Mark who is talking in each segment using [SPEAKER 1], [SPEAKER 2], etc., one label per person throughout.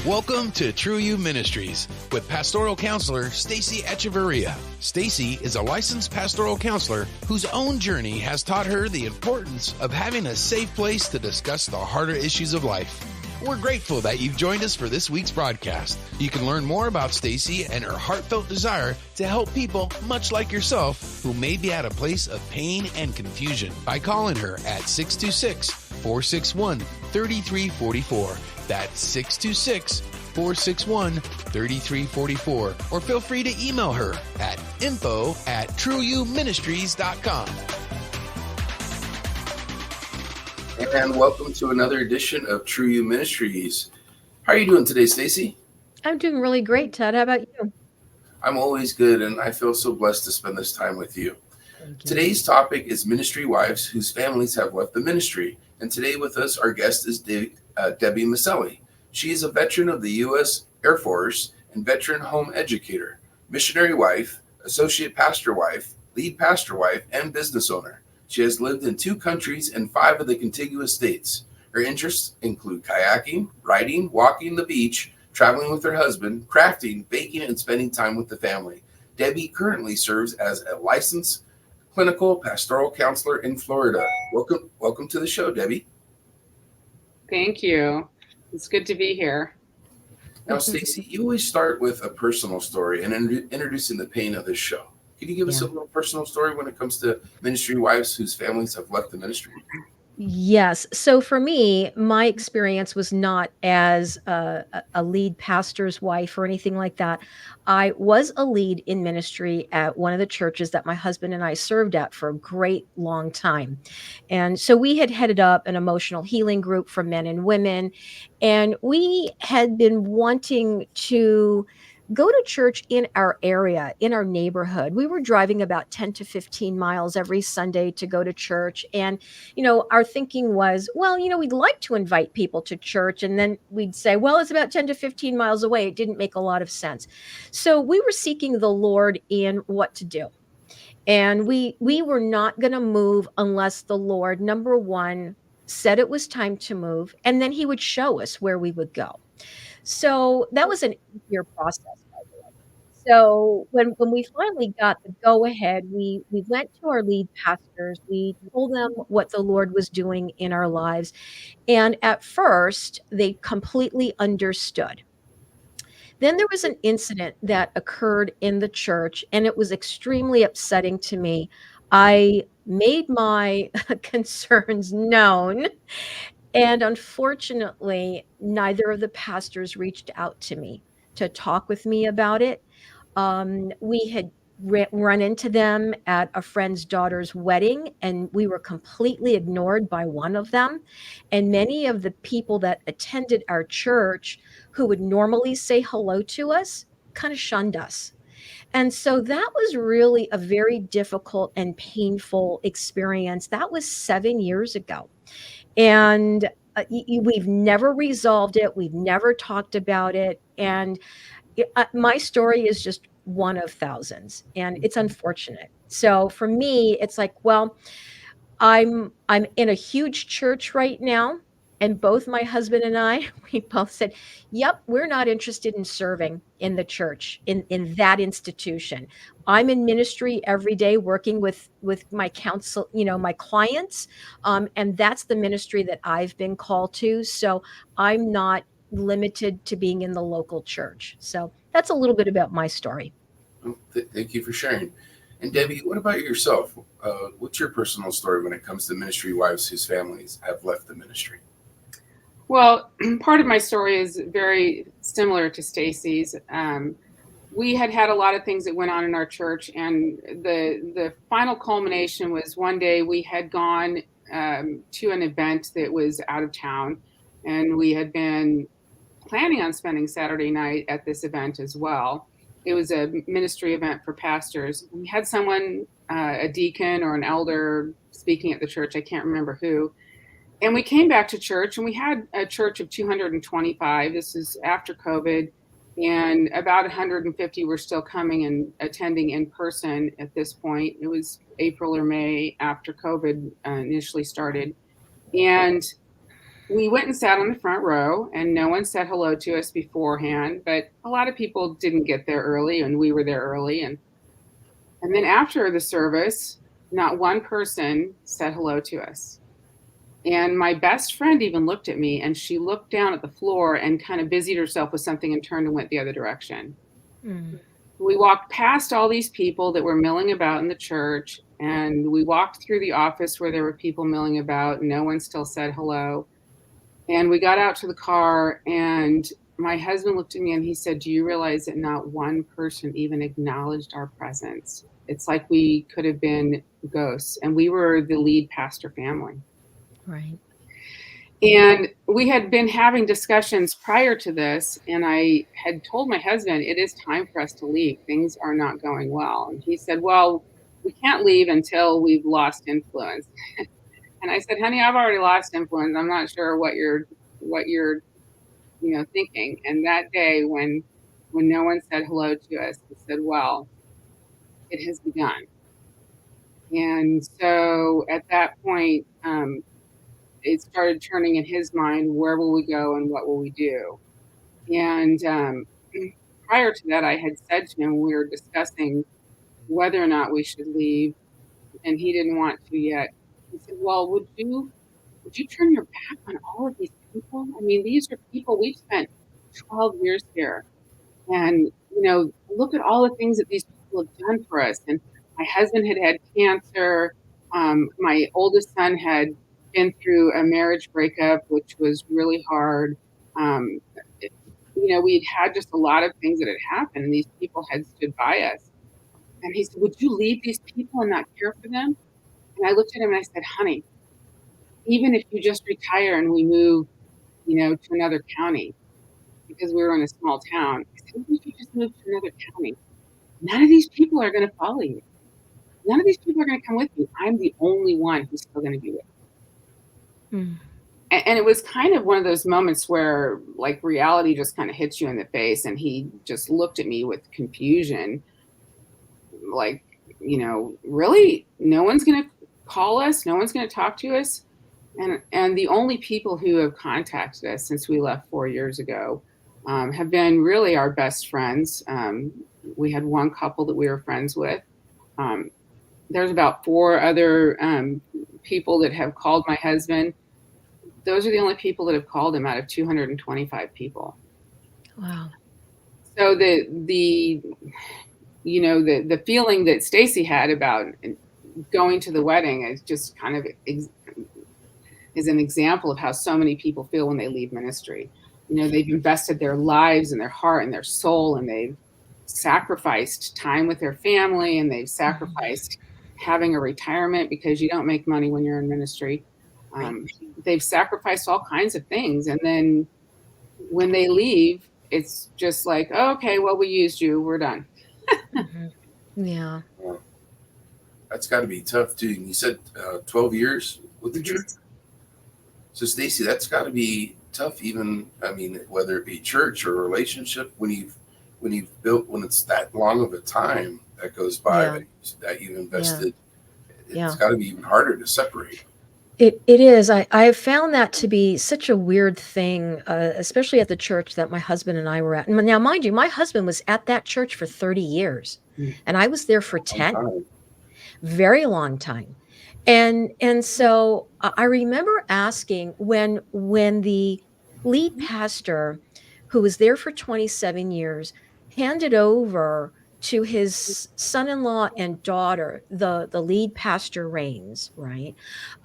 [SPEAKER 1] Welcome to True You Ministries with pastoral counselor Stacy Echeverria. Stacy is a licensed pastoral counselor whose own journey has taught her the importance of having a safe place to discuss the harder issues of life. We're grateful that you've joined us for this week's broadcast. You can learn more about Stacy and her heartfelt desire to help people much like yourself who may be at a place of pain and confusion by calling her at 626-461-3344. That's 626-461-3344. Or feel free to email her at info@trueyouministries.com.
[SPEAKER 2] And welcome to another edition of True You Ministries. How are you doing today, Stacy?
[SPEAKER 3] I'm doing really great, Ted. How about you?
[SPEAKER 2] I'm always good, and I feel so blessed to spend this time with you. Today's topic is ministry wives whose families have left the ministry. And today with us, our guest is Debbie Maselli. She is a veteran of the U.S. Air Force and veteran home educator, missionary wife, associate pastor wife, lead pastor wife, and business owner. She has lived in 2 countries and 5 of the contiguous states. Her interests include kayaking, riding, walking the beach, traveling with her husband, crafting, baking, and spending time with the family. Debbie currently serves as a licensed clinical pastoral counselor in Florida. Welcome to the show, Debbie.
[SPEAKER 4] Thank you. It's good to be here.
[SPEAKER 2] Now, Stacy, you always start with a personal story and introducing the pain of this show. Can you give us a little personal story when it comes to ministry wives whose families have left the ministry?
[SPEAKER 3] Yes. So for me, my experience was not as a lead pastor's wife or anything like that. I was a lead in ministry at one of the churches that my husband and I served at for a great long time. And so we had headed up an emotional healing group for men and women. And we had been wanting to go to church in our area, in our neighborhood. We were driving about 10 to 15 miles every Sunday to go to church. And, our thinking was, well, we'd like to invite people to church. And then we'd say, well, it's about 10 to 15 miles away. It didn't make a lot of sense. So we were seeking the Lord in what to do. And we were not going to move unless the Lord, number one, said it was time to move. And then he would show us where we would go. So that was an easier process, by the way. So when we finally got the go-ahead, we went to our lead pastors. We told them what the Lord was doing in our lives. And at first, they completely understood. Then there was an incident that occurred in the church, and it was extremely upsetting to me. I made my concerns known. And unfortunately, neither of the pastors reached out to me to talk with me about it. We had run into them at a friend's daughter's wedding, and we were completely ignored by one of them. And many of the people that attended our church who would normally say hello to us kind of shunned us. And so that was really a very difficult and painful experience. That was 7 years ago. And we've never resolved it. We've never talked about it. And my story is just one of thousands, and it's unfortunate. So for me, it's like, well, I'm in a huge church right now. And both my husband and I, we both said, yep, we're not interested in serving in the church, in that institution. I'm in ministry every day working with my counsel, my clients. And that's the ministry that I've been called to. So I'm not limited to being in the local church. So that's a little bit about my story.
[SPEAKER 2] Well, thank you for sharing. And Debbie, what about yourself? What's your personal story when it comes to ministry wives whose families have left the ministry?
[SPEAKER 4] Well, part of my story is very similar to Stacy's. We had a lot of things that went on in our church, and the final culmination was one day we had gone to an event that was out of town, and we had been planning on spending Saturday night at this event as well. It was a ministry event for pastors. We had someone, a deacon or an elder, speaking at the church. I can't remember who. And we came back to church, and we had a church of 225. This is after COVID, and about 150 were still coming and attending in person at this point. It was April or May after COVID initially started. And we went and sat on the front row, and no one said hello to us beforehand, but a lot of people didn't get there early, and we were there early. And then after the service, not one person said hello to us. And my best friend even looked at me, and she looked down at the floor and kind of busied herself with something and turned and went the other direction. We walked past all these people that were milling about in the church, and we walked through the office where there were people milling about. No one still said hello. And we got out to the car, and my husband looked at me and he said, "Do you realize that not one person even acknowledged our presence? It's like we could have been ghosts." And we were the lead pastor family.
[SPEAKER 3] Right.
[SPEAKER 4] And we had been having discussions prior to this, and I had told my husband, "It is time for us to leave. Things are not going well." And he said, "Well, we can't leave until we've lost influence." And I said, "Honey, I've already lost influence. I'm not sure what you're thinking." And that day when no one said hello to us, he said, "Well, it has begun." And so at that point, it started turning in his mind, where will we go and what will we do? And prior to that, I had said to him, we were discussing whether or not we should leave, and he didn't want to yet. He said, "Well, would you turn your back on all of these people? I mean, these are people we've spent 12 years here. And, look at all the things that these people have done for us." And my husband had had cancer. My oldest son had been through a marriage breakup, which was really hard. Um, we'd had just a lot of things that had happened, and these people had stood by us. And he said, "Would you leave these people and not care for them?" And I looked at him and I said, "Honey, even if you just retire and we move, to another county," because we were in a small town. I said, "Even if you just move to another county, none of these people are going to follow you. None of these people are going to come with you. I'm the only one who's still going to be with you." And it was kind of one of those moments where, like, reality just kind of hits you in the face. And he just looked at me with confusion, like, really? No one's going to call us? No one's going to talk to us? And the only people who have contacted us since we left 4 years ago have been really our best friends. We had one couple that we were friends with. There's about 4 other people that have called my husband. Those are the only people that have called him out of 225 people.
[SPEAKER 3] Wow.
[SPEAKER 4] So the feeling that Stacy had about going to the wedding is just kind of is an example of how so many people feel when they leave ministry. They've invested their lives and their heart and their soul, and they've sacrificed time with their family, and they've sacrificed having a retirement because you don't make money when you're in ministry. They've sacrificed all kinds of things. And then when they leave, it's just like, "Oh, okay, well, we used you. We're done."
[SPEAKER 3] Yeah.
[SPEAKER 2] Well, that's got to be tough too. You said 12 years with the church. So Stacy, that's got to be tough. Even, whether it be church or relationship, when it's that long of a time that goes by that you've invested, it's got to be even harder to separate.
[SPEAKER 3] It is. I have found that to be such a weird thing, especially at the church that my husband and I were at. Now, mind you, my husband was at that church for 30 years, and I was there for 10. Very long time. And so I remember asking when the lead pastor, who was there for 27 years, handed over to his son-in-law and daughter the lead pastor reins, right?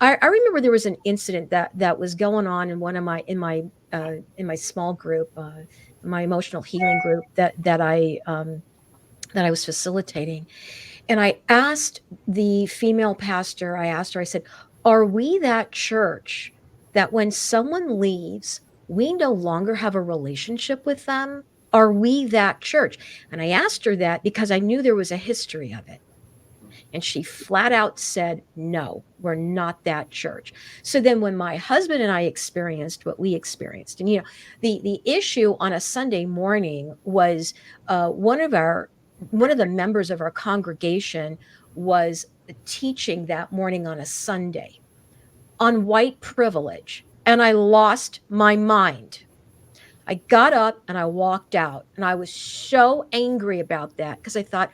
[SPEAKER 3] I remember there was an incident that was going on in one of my in my small group, my emotional healing group that I was facilitating. And I asked the female pastor, I said, "Are we that church that when someone leaves, we no longer have a relationship with them? Are we that church?" And I asked her that because I knew there was a history of it. And she flat out said, "No, we're not that church." So then when my husband and I experienced what we experienced, and the issue on a Sunday morning was one of the members of our congregation was teaching that morning on a Sunday on white privilege. and I lost my mind. I got up and I walked out, and I was so angry about that because I thought,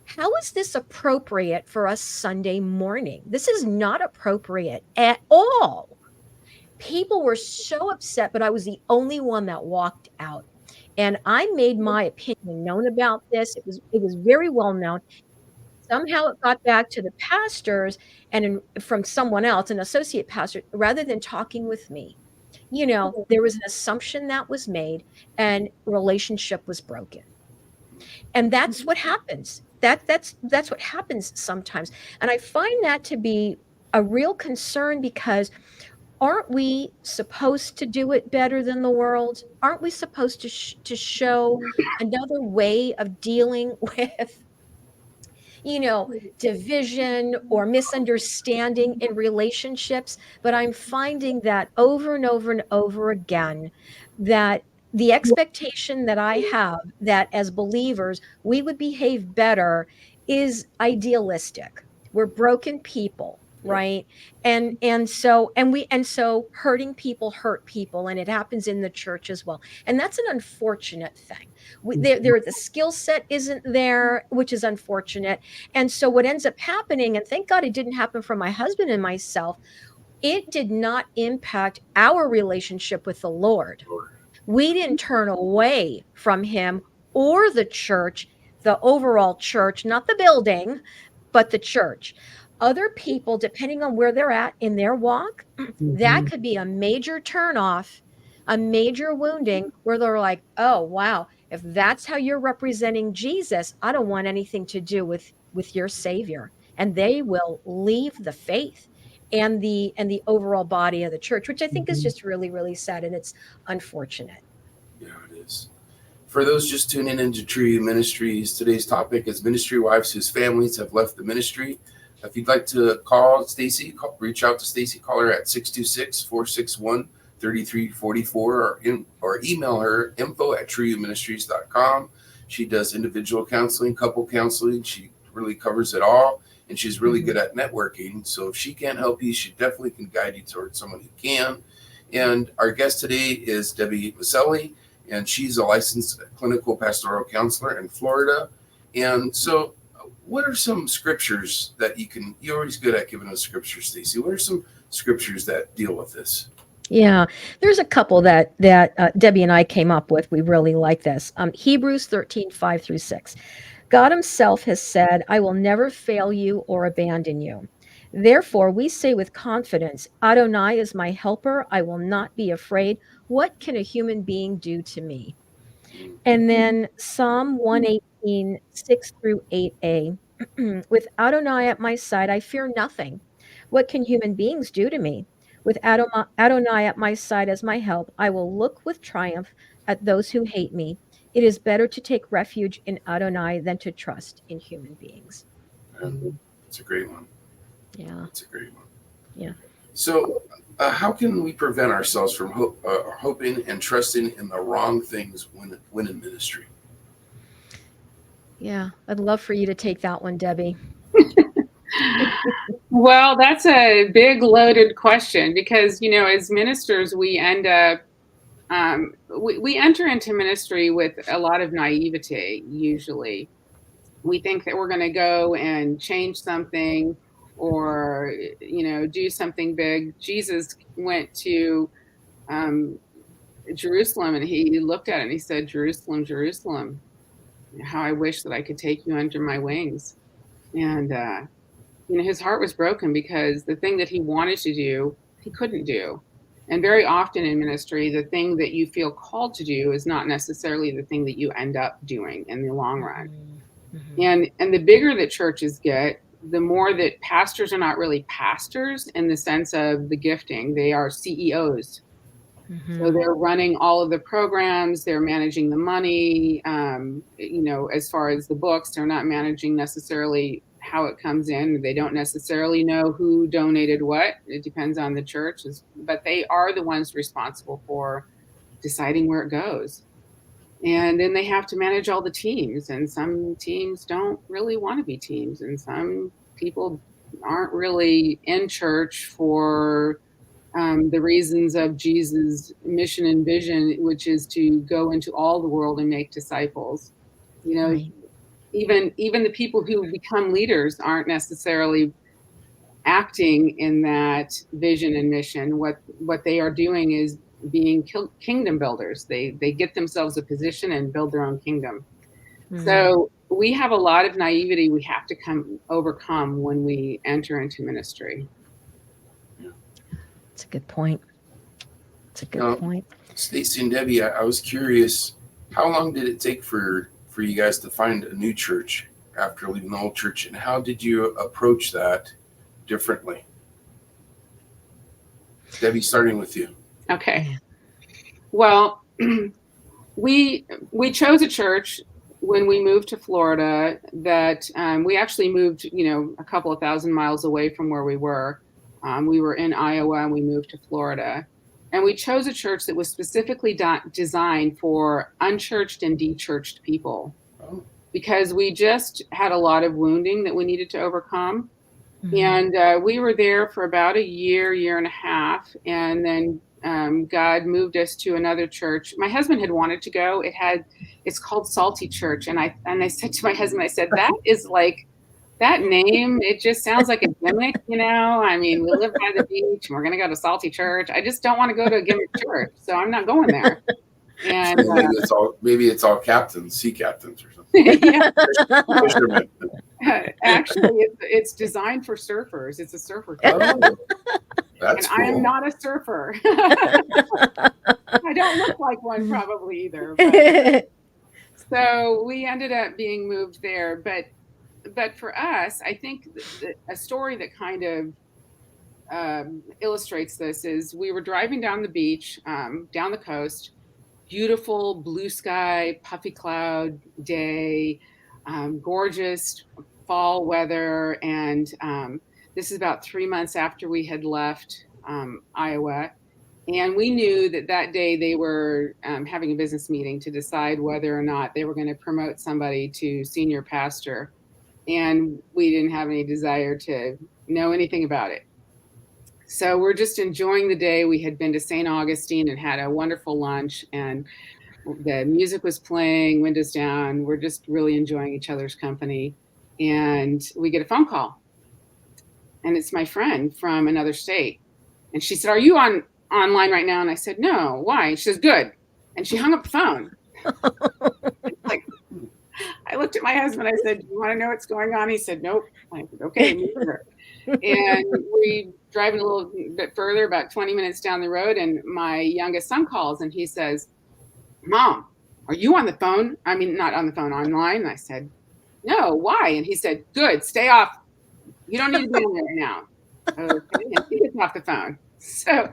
[SPEAKER 3] how is this appropriate for a Sunday morning? This is not appropriate at all. People were so upset, but I was the only one that walked out. And I made my opinion known about this. It was very well known. Somehow it got back to the pastors from someone else, an associate pastor, rather than talking with me. There was an assumption that was made and relationship was broken. And that's what happens. That's what happens sometimes. And I find that to be a real concern because aren't we supposed to do it better than the world? Aren't we supposed to show another way of dealing with division or misunderstanding in relationships? But I'm finding that over and over and over again, that the expectation that I have that as believers we would behave better is idealistic. We're broken people, right? And so hurting people hurt people, and it happens in the church as well. And that's an unfortunate thing. The skill set isn't there, which is unfortunate. And so what ends up happening, and thank God it didn't happen for my husband and myself, it did not impact our relationship with the Lord. We didn't turn away from him or the church, the overall church, not the building, but the church. Other people, depending on where they're at in their walk, that could be a major turnoff, a major wounding where they're like, oh, wow, if that's how you're representing Jesus, I don't want anything to do with your Savior. And they will leave the faith and the overall body of the church, which I think is just really, really sad, and it's unfortunate.
[SPEAKER 2] Yeah, it is. For those just tuning into True You Ministries, today's topic is ministry wives whose families have left the ministry. If you'd like to call Stacy, reach out to Stacy. Call her at 626-461-3344 or email her info@trueyouministries.com. She does individual counseling, couple counseling. She really covers it all, and she's really good at networking. So if she can't help you, she definitely can guide you towards someone who can. And our guest today is Debbie Maselli, and she's a licensed clinical pastoral counselor in Florida. And so what are some scriptures that you're always good at giving us scriptures, Stacy. What are some scriptures that deal with this?
[SPEAKER 3] Yeah, there's a couple that Debbie and I came up with. We really like this. Hebrews 13:5-6. God himself has said, I will never fail you or abandon you. Therefore, we say with confidence, Adonai is my helper. I will not be afraid. What can a human being do to me? And then Psalm 118:6-8a. With Adonai at my side, I fear nothing. What can human beings do to me? With Adonai at my side as my help, I will look with triumph at those who hate me. It is better to take refuge in Adonai than to trust in human beings.
[SPEAKER 2] It's a great one.
[SPEAKER 3] Yeah.
[SPEAKER 2] It's a great one.
[SPEAKER 3] Yeah.
[SPEAKER 2] So how can we prevent ourselves from hoping and trusting in the wrong things when in ministry?
[SPEAKER 3] Yeah, I'd love for you to take that one, Debbie.
[SPEAKER 4] Well, that's a big loaded question because, as ministers, we end up, we enter into ministry with a lot of naivete, usually. We think that we're going to go and change something or, do something big. Jesus went to Jerusalem and he looked at it and he said, Jerusalem, Jerusalem, how I wish that I could take you under my wings. And, his heart was broken because the thing that he wanted to do, he couldn't do. And very often in ministry, the thing that you feel called to do is not necessarily the thing that you end up doing in the long run. And the bigger that churches get, the more that pastors are not really pastors in the sense of the gifting. They are CEOs. So they're running all of the programs, they're managing the money, as far as the books, they're not managing necessarily how it comes in. They don't necessarily know who donated what. It depends on the church, but they are the ones responsible for deciding where it goes. And then they have to manage all the teams, and some teams don't really want to be teams, and some people aren't really in church for the reasons of Jesus' mission and vision, which is to go into all the world and make disciples. You know,
[SPEAKER 3] Right.
[SPEAKER 4] even the people who become leaders aren't necessarily acting in that vision and mission. What they are doing is being kingdom builders. They get themselves a position and build their own kingdom. So we have a lot of naivety we have to overcome when we enter into ministry.
[SPEAKER 3] It's a good point. It's a good point.
[SPEAKER 2] Stacy and Debbie, I was curious, how long did it take for you guys to find a new church after leaving the old church, and how did you approach that differently? Debbie, starting with you.
[SPEAKER 4] Okay. Well, we chose a church when we moved to Florida that we actually moved, a couple of thousand miles away from where we were. We were in Iowa and we moved to Florida. And we chose a church that was specifically designed for unchurched and de-churched people.
[SPEAKER 2] Oh.
[SPEAKER 4] Because we just had a lot of wounding that we needed to overcome. And we were there for about a year and a half. And then God moved us to another church. My husband had wanted to go. It's called Salty Church. And I said to my husband, I said, that is like, that name, it just sounds like a gimmick, I mean, we live by the beach and we're going to go to Salty Church. I just don't want to go to a gimmick church. So I'm not going there. And
[SPEAKER 2] maybe it's all captains, sea captains or something.
[SPEAKER 4] Yeah.
[SPEAKER 2] Fishermen.
[SPEAKER 4] Actually, it's designed for surfers. It's a surfer club.
[SPEAKER 2] Oh, that's
[SPEAKER 4] and
[SPEAKER 2] cool.
[SPEAKER 4] I am not a surfer. I don't look like one probably either. But. So we ended up being moved there. But for us, I think a story that kind of illustrates this is we were driving down the beach, down the coast, beautiful blue sky, puffy cloud day, gorgeous fall weather. And this is about 3 months after we had left Iowa. And we knew that day they were having a business meeting to decide whether or not they were going to promote somebody to senior pastor. And we didn't have any desire to know anything about it. So we're just enjoying the day. We had been to St. Augustine and had a wonderful lunch, and the music was playing, windows down. We're just really enjoying each other's company. And we get a phone call. And it's my friend from another state. And she said, "Are you online right now?" And I said, "No, why?" She says, "Good." And she hung up the phone. Like, I looked at my husband. I said, "Do you want to know what's going on?" He said, "Nope." I said, "Okay, me neither." And we driving a little bit further, about 20 minutes down the road, and my youngest son calls and he says, "Mom, are you on the phone? I mean, not on the phone, online." And I said, "No, why?" And he said, "Good, stay off. You don't need to be on there now." Okay, and he gets off the phone. So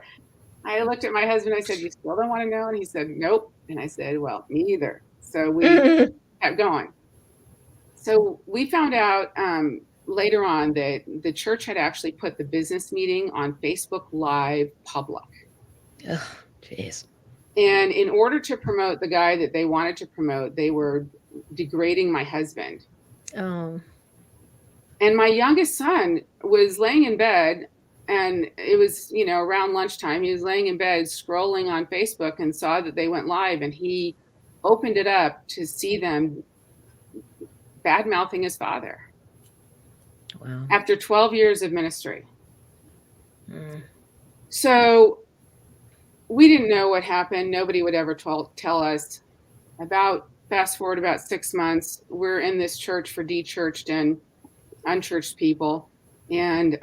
[SPEAKER 4] I looked at my husband. I said, "You still don't want to know?" And he said, "Nope." And I said, "Well, me either." So we kept going. So we found out later on that the church had actually put the business meeting on Facebook Live public.
[SPEAKER 3] Oh, jeez.
[SPEAKER 4] And in order to promote the guy that they wanted to promote, they were degrading my husband.
[SPEAKER 3] Oh.
[SPEAKER 4] And my youngest son was laying in bed, and it was, around lunchtime. He was laying in bed scrolling on Facebook and saw that they went live, and he opened it up to see them bad-mouthing his father.
[SPEAKER 3] Wow.
[SPEAKER 4] After 12 years of ministry. So we didn't know what happened. Nobody would ever tell us. Fast forward about 6 months, we're in this church for de-churched and unchurched people. And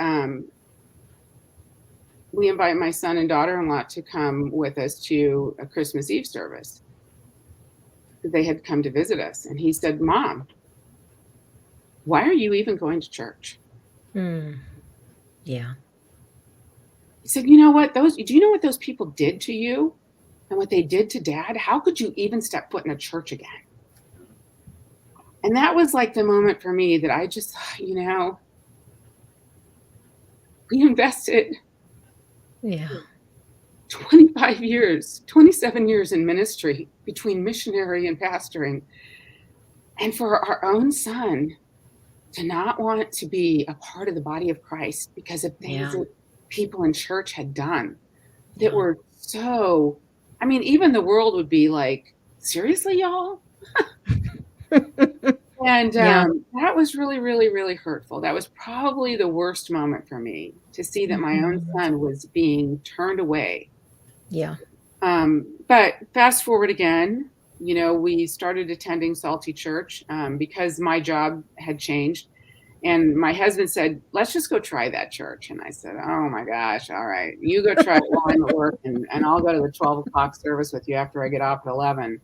[SPEAKER 4] we invite my son and daughter-in-law to come with us to a Christmas Eve service. They had come to visit us. And he said, "Mom, why are you even going to church?"
[SPEAKER 3] Yeah.
[SPEAKER 4] He said, "You know what? Do you know what those people did to you and what they did to Dad? How could you even step foot in a church again?" And that was like the moment for me that I just thought, we invested 25 years, 27 years in ministry between missionary and pastoring. And for our own son to not want to be a part of the body of Christ because of things that people in church had done. that were so, I mean, even the world would be like, seriously, y'all? And
[SPEAKER 3] Yeah.
[SPEAKER 4] that was really, really, really hurtful. That was probably the worst moment for me, to see that my own
[SPEAKER 3] Mhm.
[SPEAKER 4] son was being turned away.
[SPEAKER 3] Yeah.
[SPEAKER 4] But fast forward again, we started attending Salty Church because my job had changed. And my husband said, let's just go try that church. And I said, oh my gosh, all right. You go try it while I'm at work, and I'll go to the 12 o'clock service with you after I get off at 11.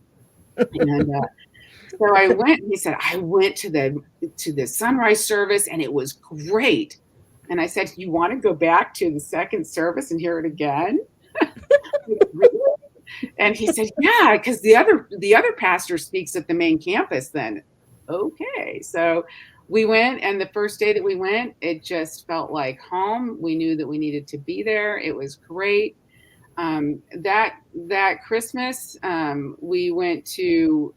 [SPEAKER 4] And so I went, and he said, I went to the sunrise service and it was great. And I said, you want to go back to the second service and hear it again? Really? And he said, yeah, because the other pastor speaks at the main campus then. Okay. So we went, and the first day that we went, it just felt like home. We knew that we needed to be there. It was great. That Christmas, we went to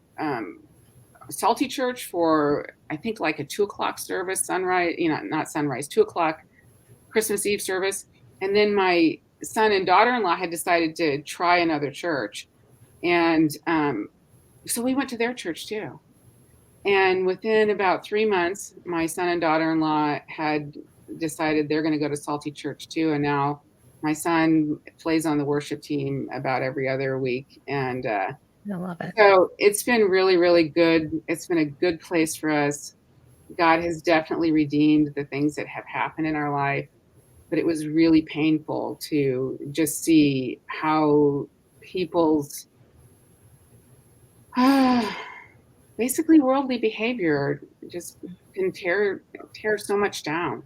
[SPEAKER 4] Salty Church for, I think, like a 2 o'clock service, sunrise, not sunrise, 2 o'clock Christmas Eve service. And then my son and daughter-in-law had decided to try another church. And so we went to their church too. And within about 3 months, my son and daughter-in-law had decided they're going to go to Salty Church too. And now my son plays on the worship team about every other week. And
[SPEAKER 3] I love it.
[SPEAKER 4] so it's been really, really good. It's been a good place for us. God has definitely redeemed the things that have happened in our life, but it was really painful to just see how people's basically worldly behavior just can tear so much down.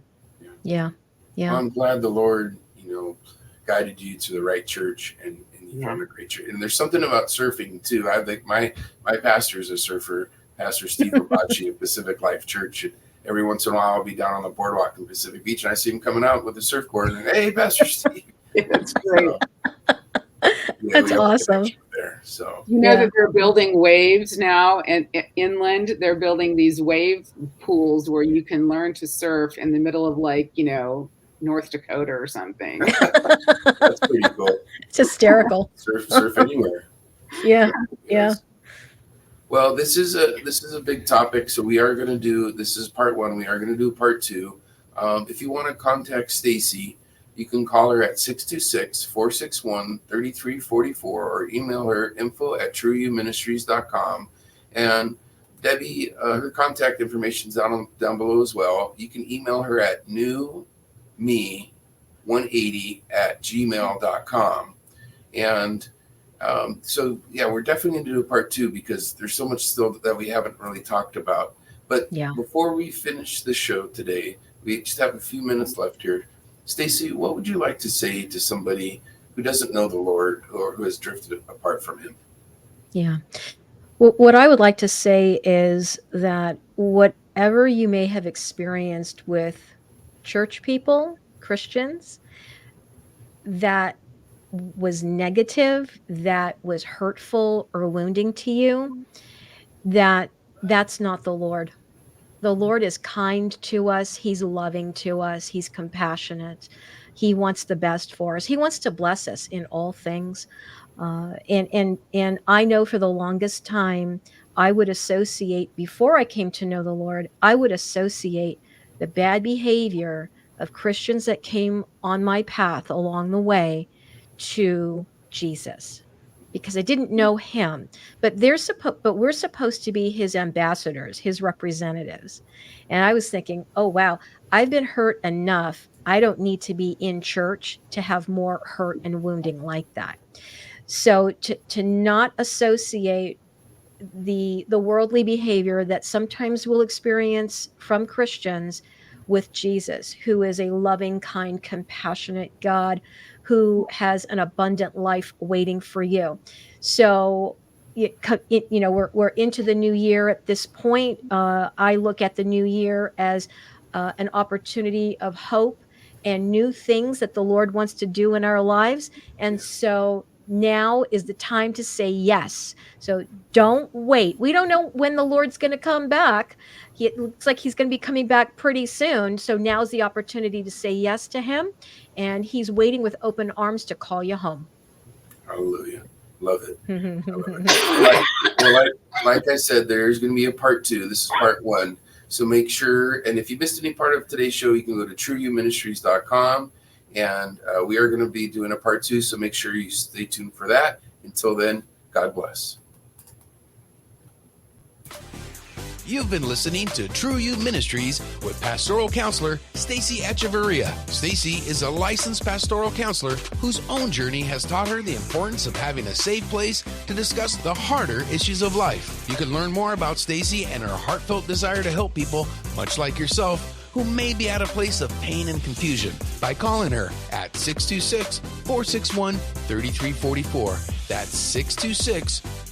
[SPEAKER 3] Yeah. Yeah.
[SPEAKER 2] Well, I'm glad the Lord, guided you to the right church, and you
[SPEAKER 4] Yeah.
[SPEAKER 2] found a great church. And there's something about surfing too. I think my pastor is a surfer, Pastor Steve Abachi of Pacific Life Church. And every once in a while, I'll be down on the boardwalk in Pacific Beach, and I see him coming out with a surfboard. And hey, Pastor Steve,
[SPEAKER 4] It's great.
[SPEAKER 3] That's awesome.
[SPEAKER 2] There, so
[SPEAKER 4] That they're building waves now, and inland they're building these wave pools where you can learn to surf in the middle of, like, North Dakota or something.
[SPEAKER 2] that's pretty cool.
[SPEAKER 3] It's hysterical.
[SPEAKER 2] Surf anywhere.
[SPEAKER 3] Yeah. Yeah.
[SPEAKER 2] Well, this is a big topic, so we are going to do, this is part one. We are going to do part two. If you want to contact Stacy, you can call her at 626-461-3344 or email her info@trueyouministries.com. And Debbie, her contact information is down below as well. You can email her at newme180@gmail.com. And so, we're definitely going to do a part two because there's so much still that we haven't really talked about. But before we finish the show today, we just have a few minutes left here. Stacy, what would you like to say to somebody who doesn't know the Lord or who has drifted apart from him?
[SPEAKER 3] Yeah. Well, what I would like to say is that whatever you may have experienced with church people, Christians, that was negative, that was hurtful or wounding to you, that's not the Lord. The Lord is kind to us. He's loving to us. He's compassionate. He wants the best for us. He wants to bless us in all things. And I know for the longest time, I would associate, before I came to know the Lord, I would associate the bad behavior of Christians that came on my path along the way to Jesus, because I didn't know him. But we're supposed to be his ambassadors, his representatives. And I was thinking, oh wow, I've been hurt enough. I don't need to be in church to have more hurt and wounding like that. So to not associate the worldly behavior that sometimes we'll experience from Christians with Jesus, who is a loving, kind, compassionate God who has an abundant life waiting for you. So we're into the new year at this point. I look at the new year as an opportunity of hope and new things that the Lord wants to do in our lives. And so now is the time to say yes. So don't wait. We don't know when the Lord's going to come back. It looks like he's going to be coming back pretty soon. So now's the opportunity to say yes to him and he's waiting with open arms to call you home.
[SPEAKER 2] Hallelujah. Love it. Like I said, there's going to be a part 2. This is part 1. So make sure, and if you missed any part of today's show, you can go to trueyouministries.com, and we are going to be doing a part 2. So make sure you stay tuned for that. Until then, God bless.
[SPEAKER 1] You've been listening to True You Ministries with pastoral counselor Stacy Echeverria. Stacy is a licensed pastoral counselor whose own journey has taught her the importance of having a safe place to discuss the harder issues of life. You can learn more about Stacy and her heartfelt desire to help people, much like yourself, who may be at a place of pain and confusion by calling her at 626-461-3344. That's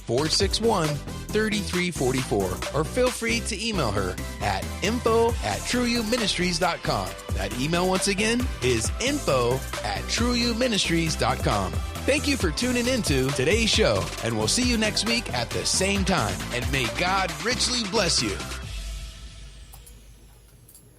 [SPEAKER 1] 626-461-3344. Or feel free to email her at info@trueyouministries.com. That email once again is info@trueyouministries.com. Thank you for tuning into today's show, and we'll see you next week at the same time. And may God richly bless you.